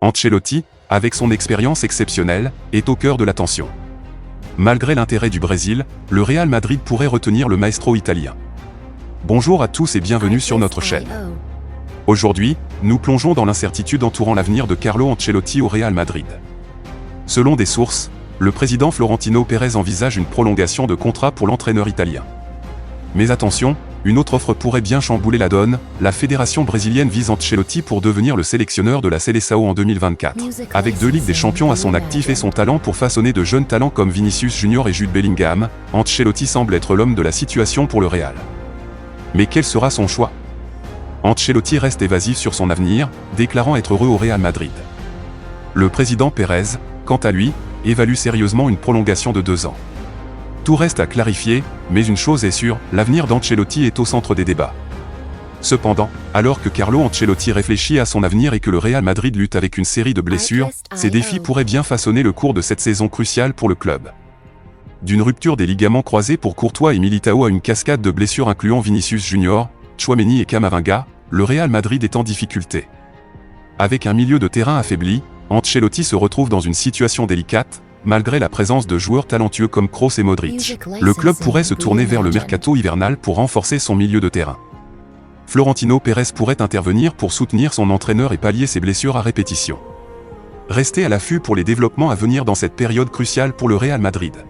Ancelotti, avec son expérience exceptionnelle, est au cœur de l'attention. Malgré l'intérêt du Brésil, le Real Madrid pourrait retenir le maestro italien. Bonjour à tous et bienvenue sur notre chaîne. Aujourd'hui, nous plongeons dans l'incertitude entourant l'avenir de Carlo Ancelotti au Real Madrid. Selon des sources, le président Florentino Pérez envisage une prolongation de contrat pour l'entraîneur italien. Mais attention, une autre offre pourrait bien chambouler la donne. La fédération brésilienne vise Ancelotti pour devenir le sélectionneur de la Seleção en 2024. Avec 2 Ligues des Champions à son actif et son talent pour façonner de jeunes talents comme Vinicius Junior et Jude Bellingham, Ancelotti semble être l'homme de la situation pour le Real. Mais quel sera son choix? Ancelotti reste évasif sur son avenir, déclarant être heureux au Real Madrid. Le président Pérez, quant à lui, évalue sérieusement une prolongation de 2 ans. Tout reste à clarifier, mais une chose est sûre, l'avenir d'Ancelotti est au centre des débats. Cependant, alors que Carlo Ancelotti réfléchit à son avenir et que le Real Madrid lutte avec une série de blessures, ces défis pourraient bien façonner le cours de cette saison cruciale pour le club. D'une rupture des ligaments croisés pour Courtois et Militao à une cascade de blessures incluant Vinicius Junior, Tchouaméni et Camavinga, le Real Madrid est en difficulté. Avec un milieu de terrain affaibli, Ancelotti se retrouve dans une situation délicate. Malgré la présence de joueurs talentueux comme Kroos et Modric, le club pourrait se tourner vers le mercato hivernal pour renforcer son milieu de terrain. Florentino Pérez pourrait intervenir pour soutenir son entraîneur et pallier ses blessures à répétition. Restez à l'affût pour les développements à venir dans cette période cruciale pour le Real Madrid.